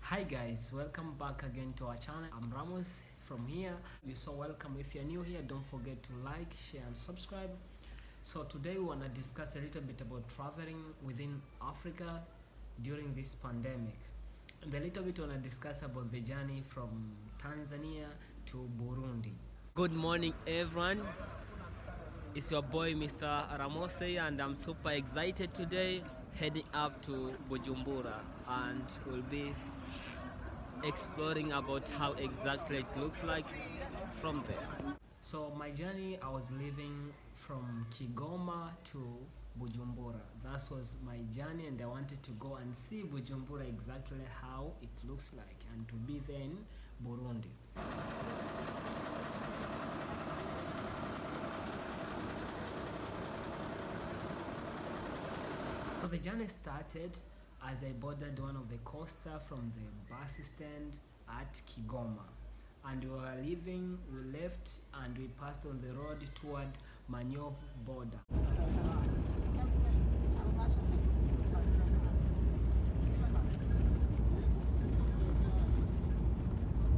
Hi guys, welcome back again to our channel. I'm Ramos from here. You're so welcome. If you're new here, don't forget to like, share and subscribe. So today we want to discuss a little bit about traveling within Africa during this pandemic. And a little bit we want to discuss about the journey from Tanzania to Burundi. Good morning everyone. It's your boy Mr. Ramos and I'm super excited today heading up to Bujumbura, and we'll be exploring about how exactly it looks like from there. So my journey, I was leaving from Kigoma to Bujumbura. That was my journey, and I wanted to go and see Bujumbura exactly how it looks like and to be there in Burundi. So the journey started as I boarded one of the coaster from the bus stand at Kigoma, and we were leaving. We left and we passed on the road toward Manyovu border.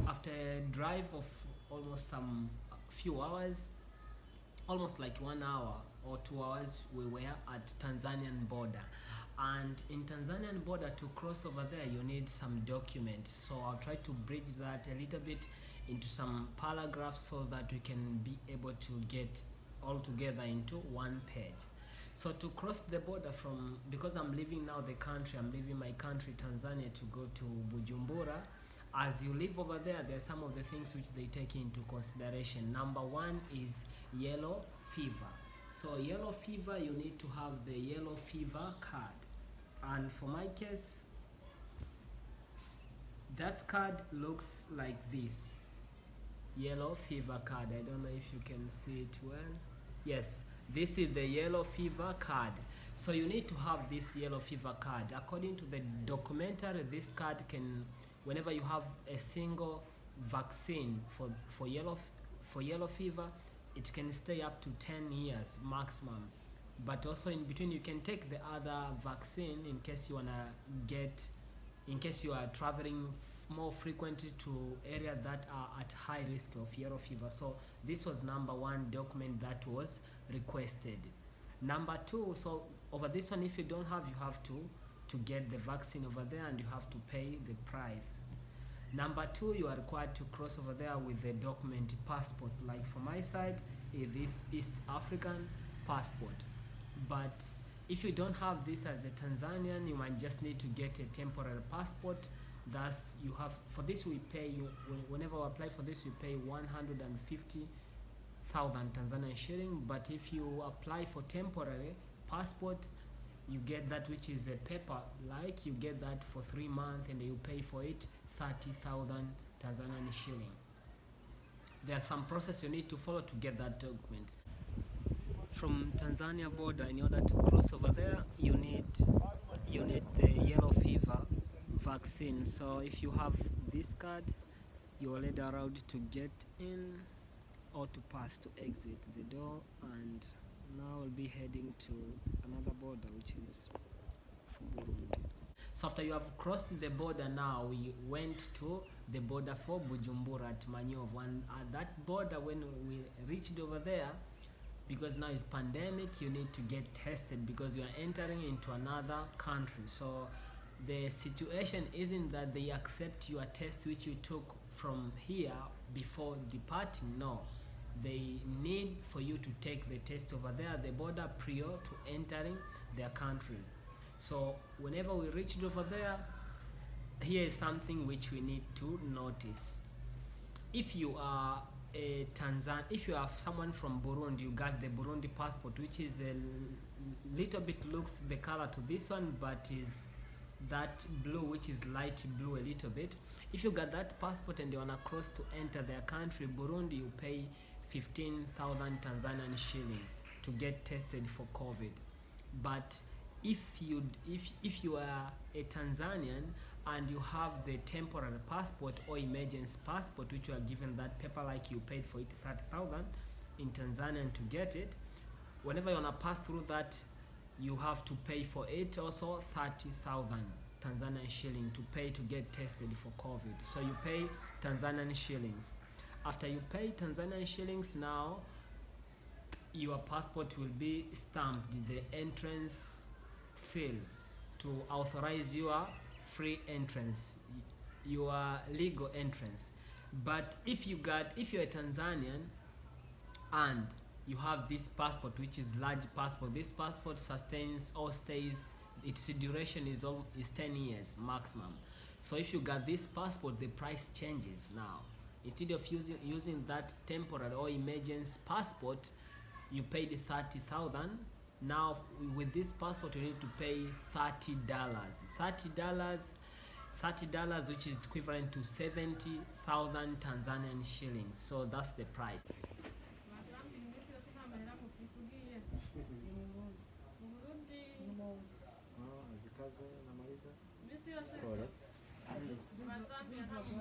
After a drive of almost some few hours, almost like 1 hour or 2 hours, we were at Tanzanian border. And in Tanzanian border, to cross over there you need some documents, so I'll try to bridge that a little bit into some paragraphs so that we can be able to get all together into one page. So to cross the border from, because I'm leaving now the country, I'm leaving my country Tanzania to go to Bujumbura. As you live over there, there are some of the things which they take into consideration. Number one is yellow fever. So yellow fever, you need to have the yellow fever card. And for my case, that card looks like this. Yellow fever card. I don't know if you can see it well. Yes, this is the yellow fever card. So you need to have this yellow fever card. According to the documentary, this card can, whenever you have a single vaccine for yellow fever, it can stay up to 10 years maximum. But also in between you can take the other vaccine in case you wanna get, in case you are traveling more frequently to areas that are at high risk of yellow fever. So this was number one document that was requested. Number two, so over this one, if you don't have, you have to get the vaccine over there, and you have to pay the price. Number two, you are required to cross over there with the document passport. Like for my side, this East African passport. But if you don't have this as a Tanzanian, you might just need to get a temporary passport. Thus, you have, for this we pay, whenever we apply for this, you pay 150,000 Tanzanian shilling. But if you apply for temporary passport, you get that, which is a paper, like you get that for 3 months, and you pay for it 30,000 Tanzanian shilling. There are some process you need to follow to get that document. From Tanzania border, in order to cross over there, you need the yellow fever vaccine. So if you have this card, you're already allowed to get in or to pass to exit the door. And now we'll be heading to another border, which is for Burundi. So after you have crossed the border, now we went to the border for Bujumbura at Manyovu. And at that border, when we reached over there, because now it's pandemic, you need to get tested because you are entering into another country. So the situation isn't that they accept your test which you took from here before departing. No, they need for you to take the test over there at the border prior to entering their country. So whenever we reached over there, here is something which we need to notice. If you are if you have someone from Burundi, you got the Burundi passport, which is a little bit looks the color to this one, but is that blue, which is light blue a little bit. If you got that passport and you wanna cross to enter their country, Burundi, you pay 15,000 Tanzanian shillings to get tested for COVID. But if you are a Tanzanian and you have the temporary passport or emergency passport, which you are given that paper like you paid for it 30,000 in Tanzania to get it, whenever you wanna pass through that you have to pay for it also 30,000 Tanzanian shilling to pay to get tested for COVID. So you pay Tanzanian shillings. After you pay Tanzanian shillings, now your passport will be stamped the entrance seal to authorize your free entrance, your legal entrance. But if you're a Tanzanian and you have this passport, which is large passport, this passport sustains or stays, its duration is 10 years maximum. So if you got this passport, the price changes now. Instead of using that temporary or emergency passport, you paid 30,000. Now with this passport you need to pay $30, which is equivalent to 70,000 Tanzanian shillings. So that's the price.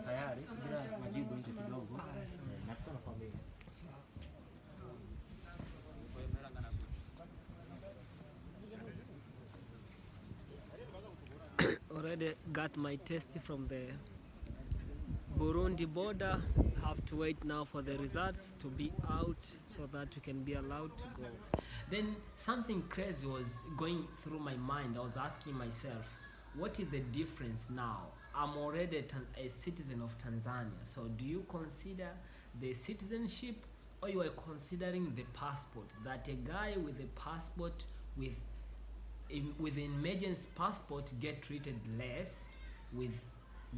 Tayari bila majibu nje kidogo. Already got my test from the Burundi border. Have to wait now for the results to be out so that we can be allowed to go. Then something crazy was going through my mind. I was asking myself, what is the difference now? I'm already a citizen of Tanzania, so do you consider the citizenship, or you are considering the passport? That a guy with a passport with an emergency passport get treated less, with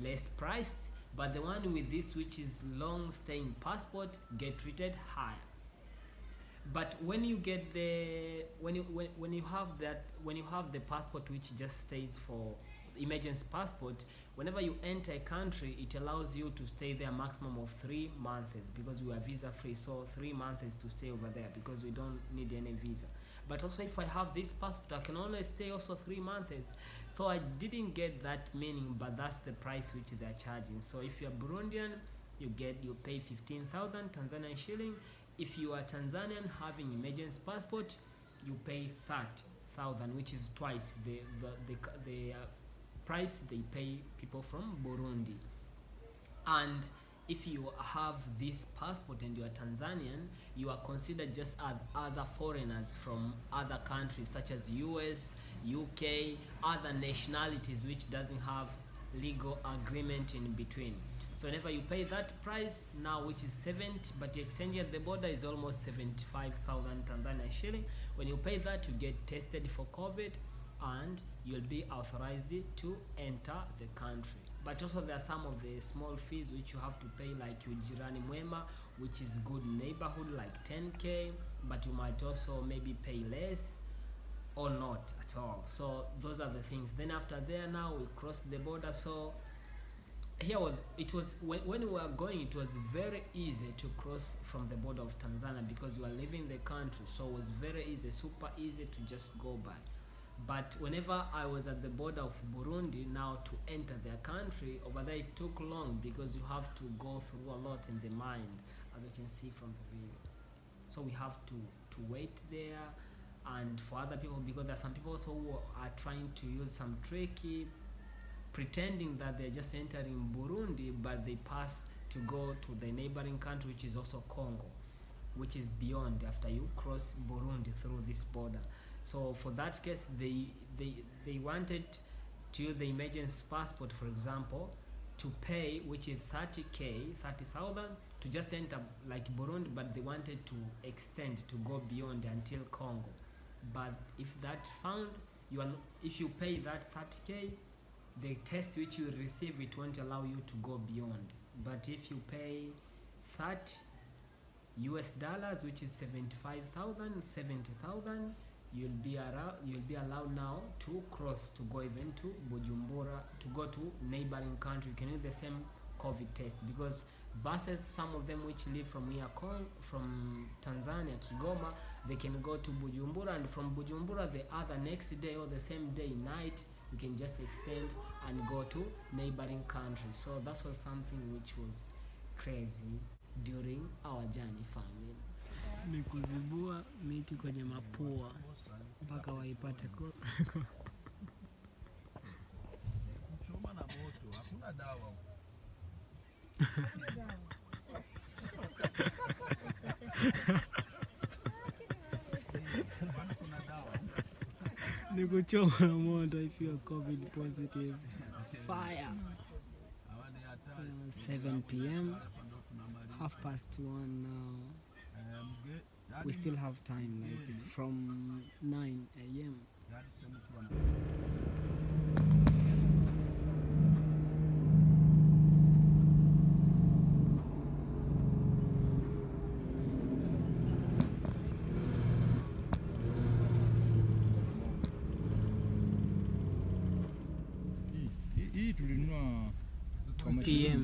less priced, but the one with this, which is long staying passport, get treated higher. But when you get the when you have the passport which just stays for emergency passport, whenever you enter a country, it allows you to stay there maximum of 3 months, because we are visa free. So 3 months to stay over there, because we don't need any visa. But also if I have this passport, I can only stay also 3 months. So I didn't get that meaning, but that's the price which they are charging. So if you're Burundian, you pay 15,000 Tanzanian shilling. If you are Tanzanian having emergency passport, you pay 30,000, which is twice the price they pay people from Burundi. And if you have this passport and you are Tanzanian, you are considered just as other foreigners from other countries such as US, UK, other nationalities which doesn't have legal agreement in between. So whenever you pay that price now, which is 70, but the exchange at the border is almost 75,000 Tanzanian shilling. When you pay that, you get tested for COVID and you'll be authorized to enter the country. But also there are some of the small fees which you have to pay, like Ujirani Mwema, which is good neighborhood, like 10k, but you might also maybe pay less or not at all. So those are the things. Then after there, now we cross the border. So here it was when we were going, it was very easy to cross from the border of Tanzania, because you are leaving the country. So it was very easy, super easy to just go by. But whenever I was at the border of Burundi, now to enter their country, over there it took long, because you have to go through a lot in the mind, as you can see from the video. So we have to wait there. And for other people, because there are some people also who are trying to use some tricky, pretending that they're just entering Burundi, but they pass to go to the neighboring country, which is also Congo, which is beyond after you cross Burundi through this border. So for that case, they wanted to use the emergency passport, for example, to pay, which is 30,000 to just enter like Burundi, but they wanted to extend to go beyond until Congo. But if that found, if you pay that 30k, the test which you receive, it won't allow you to go beyond. But if you pay $30, which is 70,000, you'll be allowed now to cross, to go even to Bujumbura, to go to neighboring country. You can use the same COVID test, because buses, some of them which leave from here, from Tanzania, Kigoma, they can go to Bujumbura, and from Bujumbura the other next day or the same day night, you can just extend and go to neighboring countries. So that was something which was crazy during our journey, family. ni kuzibua miti kwenye mapua mpaka waipate kuchoma na moto, hakuna dawa. ni kuchoma na moto if you are COVID positive. Fire. 7 p.m. 1:30 now. We still have time, like it's from 9 a.m. Hii tulinunua 2 p.m.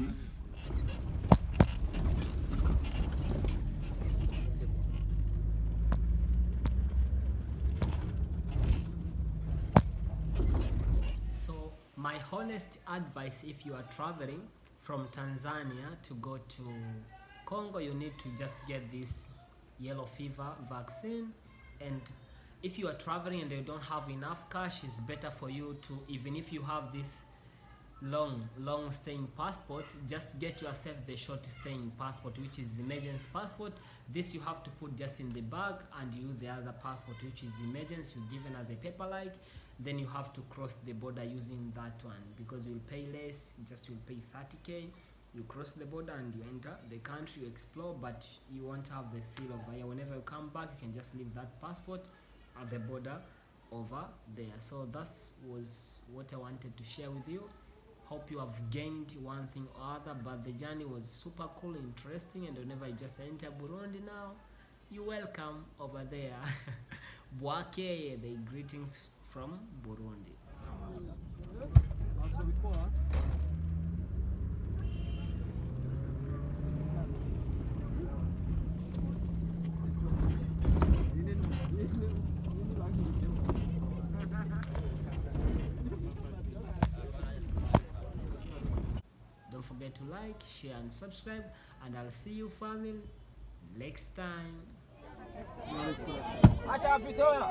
So my honest advice, if you are traveling from Tanzania to go to Congo, you need to just get this yellow fever vaccine. And if you are traveling and you don't have enough cash, it's better for you to, even if you have this long staying passport, just get yourself the short staying passport, which is emergency passport. This you have to put just in the bag, and use the other passport, which is emergency, you're given as a paper like. Then you have to cross the border using that one, because you'll pay less. Just you'll pay 30k, you cross the border and you enter the country, you explore, but you won't have the seal of fire. Whenever you come back, you can just leave that passport at the border over there. So that was what I wanted to share with you. Hope you have gained one thing or other, but the journey was super cool, interesting, and whenever you just enter Burundi now, you're welcome over there. Bwake, the greetings from Burundi. Don't forget to like, share and subscribe, and I'll see you family next time. Acha apitoa.